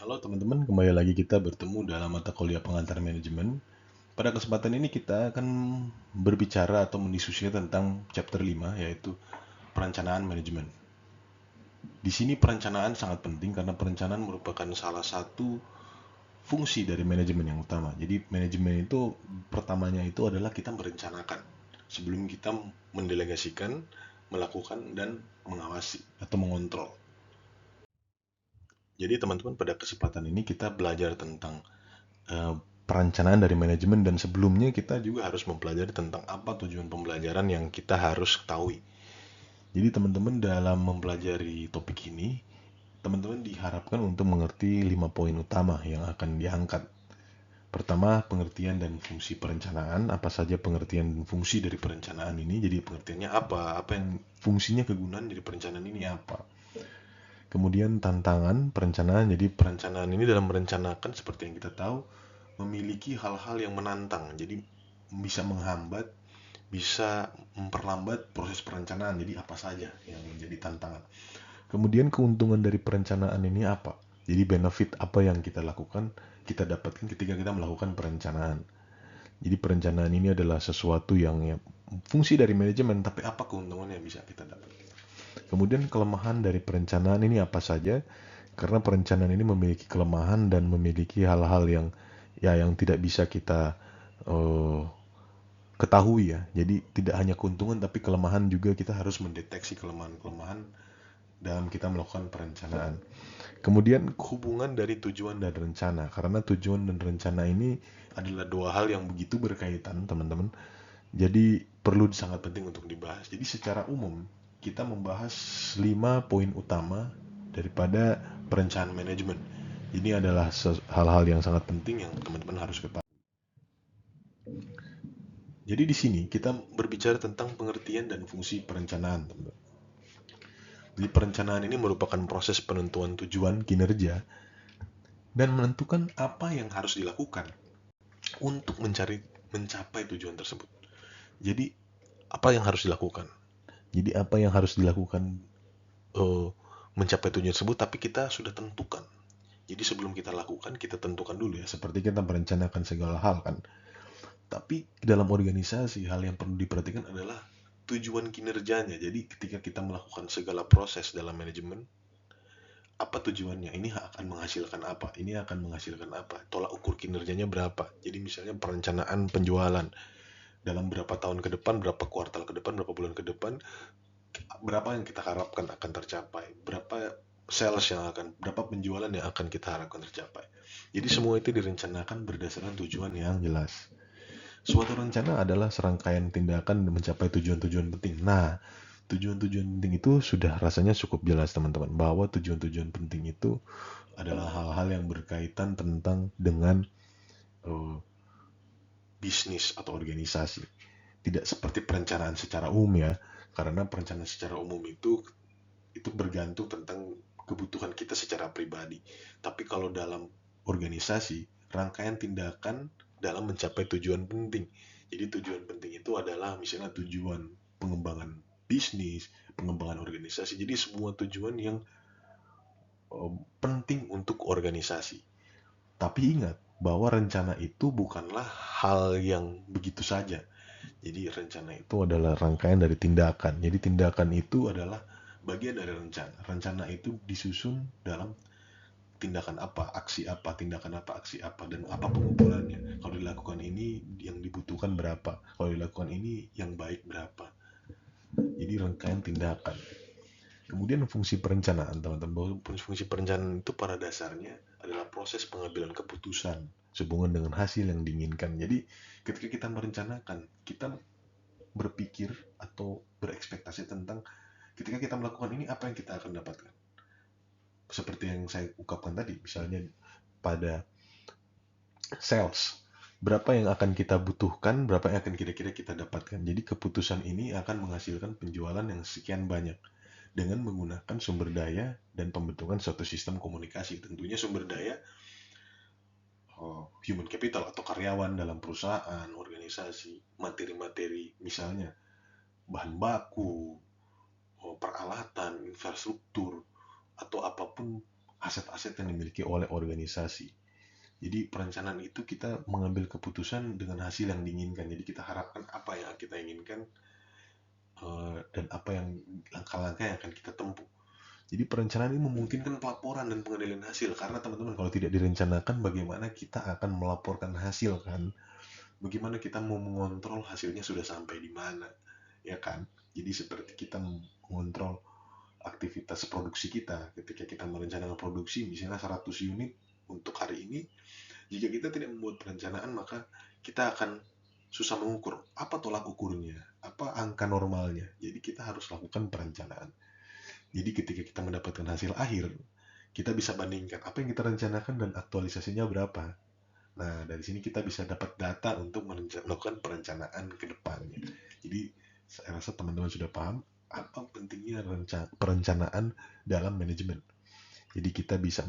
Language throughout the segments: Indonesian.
Halo teman-teman, kembali lagi kita bertemu dalam mata kuliah pengantar manajemen. Pada kesempatan ini kita akan berbicara atau mendiskusikan tentang chapter 5 yaitu perencanaan manajemen. Di sini perencanaan sangat penting karena perencanaan merupakan salah satu fungsi dari manajemen yang utama. Jadi manajemen itu pertamanya itu adalah kita merencanakan sebelum kita mendelegasikan, melakukan dan mengawasi atau mengontrol. Jadi teman-teman pada kesempatan ini kita belajar tentang eh, perencanaan dari manajemen dan sebelumnya kita juga harus mempelajari tentang apa tujuan pembelajaran yang kita harus ketahui. Jadi teman-teman dalam mempelajari topik ini, teman-teman diharapkan untuk mengerti 5 poin utama yang akan diangkat. Pertama, pengertian dan fungsi perencanaan. Apa saja pengertian dan fungsi dari perencanaan ini? Jadi pengertiannya apa? Apa yang fungsinya, kegunaan dari perencanaan ini apa? Kemudian tantangan perencanaan. Jadi perencanaan ini dalam merencanakan seperti yang kita tahu memiliki hal-hal yang menantang. Jadi bisa menghambat, bisa memperlambat proses perencanaan. Jadi apa saja yang menjadi tantangan. Kemudian keuntungan dari perencanaan ini apa? Jadi benefit apa yang kita lakukan, kita dapatkan ketika kita melakukan perencanaan. Jadi perencanaan ini adalah sesuatu yang ya, fungsi dari manajemen, tapi apa keuntungan yang bisa kita dapatkan. Kemudian kelemahan dari perencanaan ini apa saja? Karena perencanaan ini memiliki kelemahan dan memiliki hal-hal yang yang tidak bisa kita eh, ketahui ya. Jadi tidak hanya keuntungan tapi kelemahan juga kita harus mendeteksi kelemahan-kelemahan dalam kita melakukan perencanaan. Kemudian hubungan dari tujuan dan rencana. Karena tujuan dan rencana ini adalah dua hal yang begitu berkaitan, teman-teman. Jadi perlu sangat penting untuk dibahas. Jadi secara umum kita membahas 5 poin utama daripada perencanaan manajemen. Ini adalah hal-hal yang sangat penting yang teman-teman harus ketahui. Jadi di sini kita berbicara tentang pengertian dan fungsi perencanaan, teman-teman. Jadi perencanaan ini merupakan proses penentuan tujuan kinerja dan menentukan apa yang harus dilakukan untuk mencapai tujuan tersebut. Jadi apa yang harus dilakukan? Jadi apa yang harus dilakukan eh, mencapai tujuan tersebut, tapi kita sudah tentukan. Jadi sebelum kita lakukan, kita tentukan dulu ya. Seperti kita merencanakan segala hal kan. Tapi dalam organisasi, hal yang perlu diperhatikan adalah tujuan kinerjanya. Jadi ketika kita melakukan segala proses dalam manajemen, apa tujuannya? Ini akan menghasilkan apa? Ini akan menghasilkan apa? Tolak ukur kinerjanya berapa? Jadi misalnya perencanaan penjualan dalam berapa tahun ke depan, berapa kuartal ke depan, berapa bulan ke depan, berapa yang kita harapkan akan tercapai, berapa sales yang akan, berapa penjualan yang akan kita harapkan tercapai. Jadi semua itu direncanakan berdasarkan tujuan yang jelas. Suatu rencana adalah serangkaian tindakan mencapai tujuan-tujuan penting. Nah, tujuan-tujuan penting itu sudah rasanya cukup jelas teman-teman, bahwa tujuan-tujuan penting itu adalah hal-hal yang berkaitan tentang dengan uh, bisnis atau organisasi. Tidak seperti perencanaan secara umum ya, karena perencanaan secara umum itu bergantung tentang kebutuhan kita secara pribadi. Tapi kalau dalam organisasi, rangkaian tindakan dalam mencapai tujuan penting. Jadi tujuan penting itu adalah misalnya tujuan pengembangan bisnis, pengembangan organisasi. Jadi semua tujuan yang penting untuk organisasi. Tapi ingat bahwa rencana itu bukanlah hal yang begitu saja. Jadi rencana itu adalah rangkaian dari tindakan. Jadi tindakan itu adalah bagian dari rencana. Rencana itu disusun dalam tindakan apa, aksi apa, tindakan apa, aksi apa, dan apa pengumpulannya. Kalau dilakukan ini yang dibutuhkan berapa, kalau dilakukan ini yang baik berapa. Jadi rangkaian tindakan. Kemudian fungsi perencanaan, teman-teman. Fungsi perencanaan itu pada dasarnya adalah proses pengambilan keputusan sehubungan dengan hasil yang diinginkan. Jadi ketika kita merencanakan, kita berpikir atau berekspektasi tentang ketika kita melakukan ini apa yang kita akan dapatkan. Seperti yang saya ungkapkan tadi, misalnya pada sales, berapa yang akan kita butuhkan, berapa yang akan kira-kira kita dapatkan. Jadi keputusan ini akan menghasilkan penjualan yang sekian banyak dengan menggunakan sumber daya dan pembentukan suatu sistem komunikasi. Tentunya sumber daya human capital atau karyawan dalam perusahaan, organisasi, materi-materi, misalnya bahan baku, peralatan, infrastruktur, atau apapun aset-aset yang dimiliki oleh organisasi. Jadi perencanaan itu kita mengambil keputusan dengan hasil yang diinginkan. Jadi kita harapkan apa yang kita inginkan, dan apa yang langkah-langkah yang akan kita tempuh. Jadi perencanaan ini memungkinkan pelaporan dan pengendalian hasil, karena teman-teman kalau tidak direncanakan bagaimana kita akan melaporkan hasil kan? Bagaimana kita mau mengontrol hasilnya sudah sampai di mana, ya kan? Jadi seperti kita mengontrol aktivitas produksi kita ketika kita merencanakan produksi misalnya 100 unit untuk hari ini. Jika kita tidak membuat perencanaan, maka kita akan susah mengukur apa tolak ukurnya, apa angka normalnya. Jadi kita harus lakukan perencanaan. Jadi ketika kita mendapatkan hasil akhir, kita bisa bandingkan apa yang kita rencanakan dan aktualisasinya berapa. Nah, dari sini kita bisa dapat data untuk melakukan perencanaan ke depannya. Jadi saya rasa teman-teman sudah paham apa pentingnya perencanaan dalam manajemen. Jadi kita bisa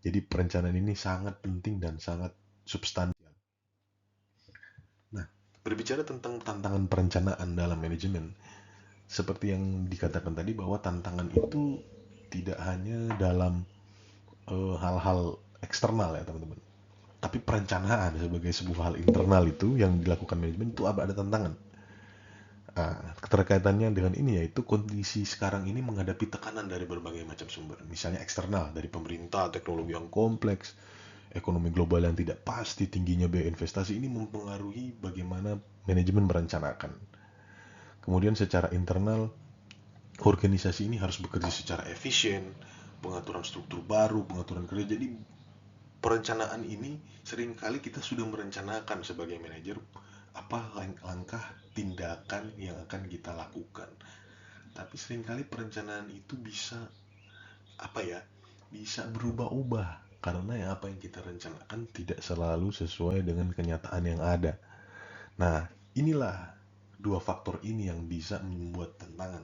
jadi perencanaan ini sangat penting dan sangat substansial. Nah, berbicara tentang tantangan perencanaan dalam manajemen, seperti yang dikatakan tadi bahwa tantangan itu tidak hanya dalam hal-hal eksternal ya teman-teman, tapi perencanaan sebagai sebuah hal internal itu yang dilakukan manajemen itu ada tantangan. Keterkaitannya dengan ini yaitu kondisi sekarang ini menghadapi tekanan dari berbagai macam sumber, misalnya eksternal dari pemerintah, teknologi yang kompleks, ekonomi global yang tidak pasti, tingginya biaya investasi ini mempengaruhi bagaimana manajemen merencanakan. Kemudian secara internal, organisasi ini harus bekerja secara efisien, pengaturan struktur baru, pengaturan kerja. Jadi perencanaan ini seringkali kita sudah merencanakan sebagai manajer apa langkah tindakan yang akan kita lakukan. Tapi seringkali perencanaan itu bisa bisa berubah-ubah karena apa yang kita rencanakan tidak selalu sesuai dengan kenyataan yang ada. Nah, inilah dua faktor ini yang bisa membuat tantangan.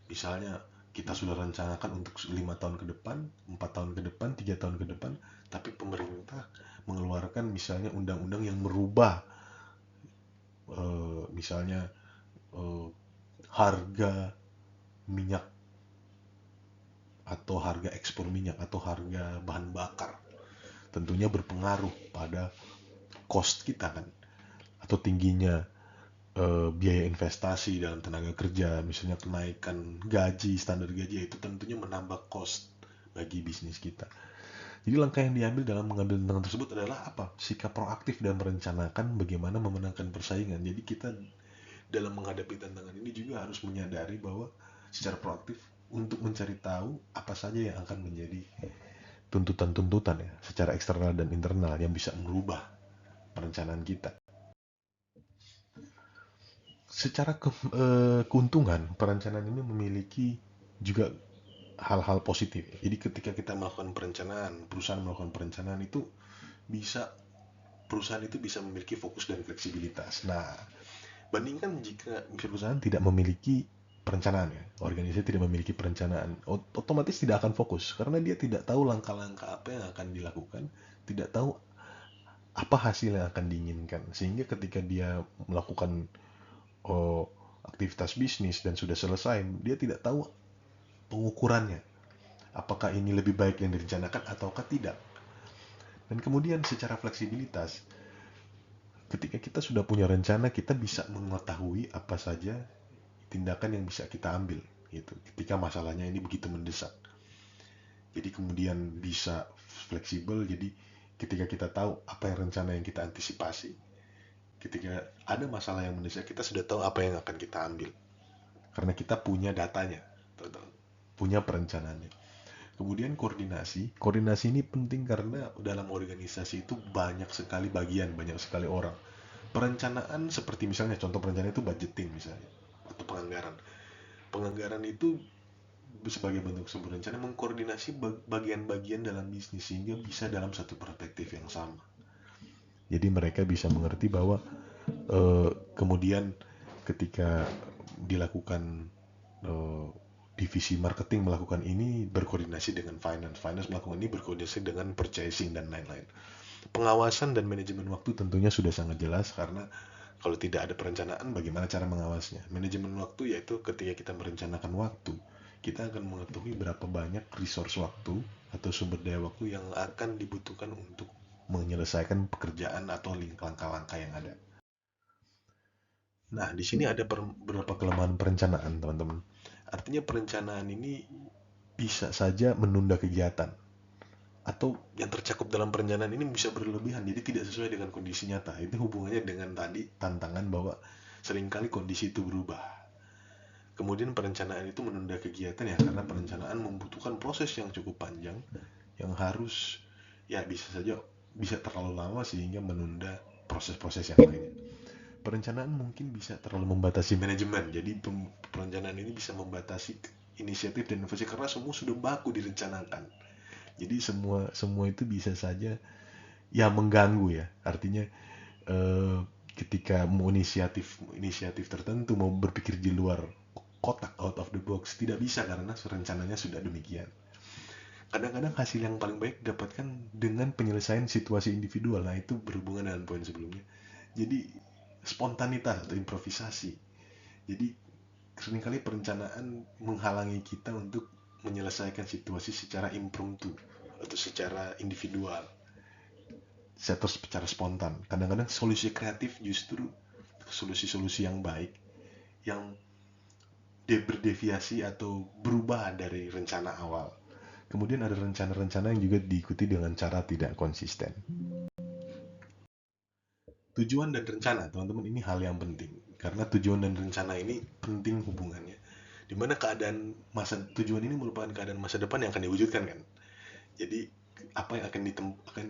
Misalnya kita sudah rencanakan untuk 5 tahun ke depan, 4 tahun ke depan, 3 tahun ke depan, tapi pemerintah mengeluarkan misalnya undang-undang yang merubah misalnya harga minyak atau harga ekspor minyak atau harga bahan bakar, tentunya berpengaruh pada cost kita kan, atau tingginya biaya investasi dalam tenaga kerja, misalnya kenaikan gaji, standar gaji, itu tentunya menambah cost bagi bisnis kita. Jadi langkah yang diambil dalam mengambil tantangan tersebut adalah apa? Sikap proaktif dan merencanakan bagaimana memenangkan persaingan. Jadi kita dalam menghadapi tantangan ini juga harus menyadari bahwa secara proaktif untuk mencari tahu apa saja yang akan menjadi tuntutan-tuntutan ya, secara eksternal dan internal yang bisa merubah perencanaan kita. Secara keuntungan, perencanaan ini memiliki juga hal-hal positif. Jadi ketika kita melakukan perencanaan, perusahaan melakukan perencanaan itu perusahaan itu bisa memiliki fokus dan fleksibilitas. Nah, bandingkan jika perusahaan tidak memiliki perencanaan ya, organisasi tidak memiliki perencanaan, otomatis tidak akan fokus karena dia tidak tahu langkah-langkah apa yang akan dilakukan, tidak tahu apa hasil yang akan diinginkan. Sehingga ketika dia melakukan aktivitas bisnis dan sudah selesai, dia tidak tahu pengukurannya. Apakah ini lebih baik yang direncanakan ataukah tidak. Dan kemudian secara fleksibilitas, ketika kita sudah punya rencana, kita bisa mengetahui apa saja tindakan yang bisa kita ambil gitu. Ketika masalahnya ini begitu mendesak. Jadi kemudian bisa fleksibel, jadi ketika kita tahu apa yang rencana yang kita antisipasi, ketika ada masalah yang mendesak, kita sudah tahu apa yang akan kita ambil. Karena kita punya datanya, punya perencanaannya. Kemudian koordinasi. Koordinasi ini penting karena dalam organisasi itu banyak sekali bagian, banyak sekali orang. Perencanaan seperti misalnya contoh perencanaan itu budgeting misalnya, atau penganggaran. Penganggaran itu sebagai bentuk sebuah rencana mengkoordinasi bagian-bagian dalam bisnis sehingga bisa dalam satu perspektif yang sama. Jadi mereka bisa mengerti bahwa kemudian ketika dilakukan divisi marketing melakukan ini berkoordinasi dengan finance melakukan ini berkoordinasi dengan purchasing dan lain-lain. Pengawasan dan manajemen waktu tentunya sudah sangat jelas karena kalau tidak ada perencanaan bagaimana cara mengawasnya. Manajemen waktu yaitu ketika kita merencanakan waktu, kita akan mengetahui berapa banyak resource waktu atau sumber daya waktu yang akan dibutuhkan untuk menyelesaikan pekerjaan atau langkah-langkah yang ada. Nah, di sini ada beberapa kelemahan perencanaan, teman-teman. Artinya perencanaan ini bisa saja menunda kegiatan, atau yang tercakup dalam perencanaan ini bisa berlebihan, jadi tidak sesuai dengan kondisi nyata. Itu hubungannya dengan tadi tantangan bahwa seringkali kondisi itu berubah. Kemudian perencanaan itu menunda kegiatan ya, karena perencanaan membutuhkan proses yang cukup panjang, yang harus ya bisa terlalu lama sehingga menunda proses-proses yang lainnya. Perencanaan mungkin bisa terlalu membatasi manajemen, jadi perencanaan ini bisa membatasi inisiatif dan inovasi karena semua sudah baku direncanakan. Jadi semua itu bisa saja ya mengganggu ya. Artinya eh, ketika mau inisiatif tertentu, mau berpikir di luar kotak, out of the box, tidak bisa karena rencananya sudah demikian. Kadang-kadang hasil yang paling baik didapatkan dengan penyelesaian situasi individual. Nah, itu berhubungan dengan poin sebelumnya. Jadi spontanitas atau improvisasi. Jadi seringkali perencanaan menghalangi kita untuk menyelesaikan situasi secara impromptu atau secara individual, secara spontan. Kadang-kadang solusi kreatif justru solusi-solusi yang baik, yang berdeviasi atau berubah dari rencana awal. Kemudian ada rencana-rencana yang juga diikuti dengan cara tidak konsisten. Tujuan dan rencana, teman-teman, ini hal yang penting. Karena tujuan dan rencana ini penting hubungannya. Dimana tujuan ini merupakan keadaan masa depan yang akan diwujudkan kan. Jadi apa yang akan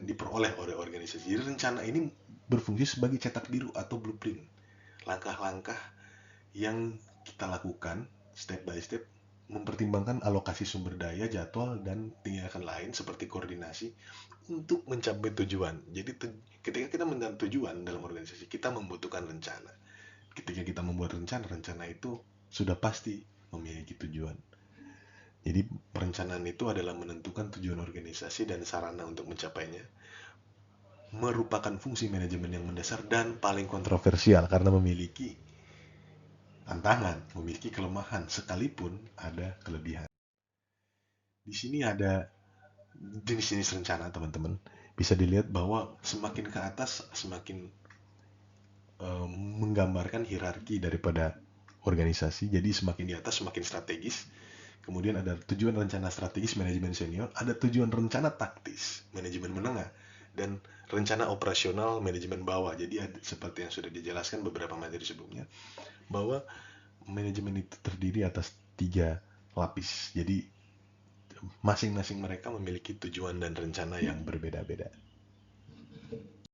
diperoleh oleh organisasi. Jadi rencana ini berfungsi sebagai cetak biru atau blueprint. Langkah-langkah yang kita lakukan step by step, mempertimbangkan alokasi sumber daya, jadwal, dan tindakan lain seperti koordinasi untuk mencapai tujuan. Jadi ketika kita mencapai tujuan dalam organisasi, kita membutuhkan rencana. Ketika kita membuat rencana itu sudah pasti memiliki tujuan. Jadi perencanaan itu adalah menentukan tujuan organisasi dan sarana untuk mencapainya. Merupakan fungsi manajemen yang mendasar dan paling kontroversial karena memiliki tantangan, memiliki kelemahan sekalipun ada kelebihan. Di sini ada jenis-jenis rencana, teman-teman. Bisa dilihat bahwa semakin ke atas semakin menggambarkan hierarki daripada organisasi. Jadi semakin di atas semakin strategis. Kemudian ada tujuan rencana strategis manajemen senior, ada tujuan rencana taktis manajemen menengah, dan rencana operasional manajemen bawah. Jadi seperti yang sudah dijelaskan beberapa materi sebelumnya, bahwa manajemen itu terdiri atas 3 lapis. Jadi masing-masing mereka memiliki tujuan dan rencana yang berbeda-beda.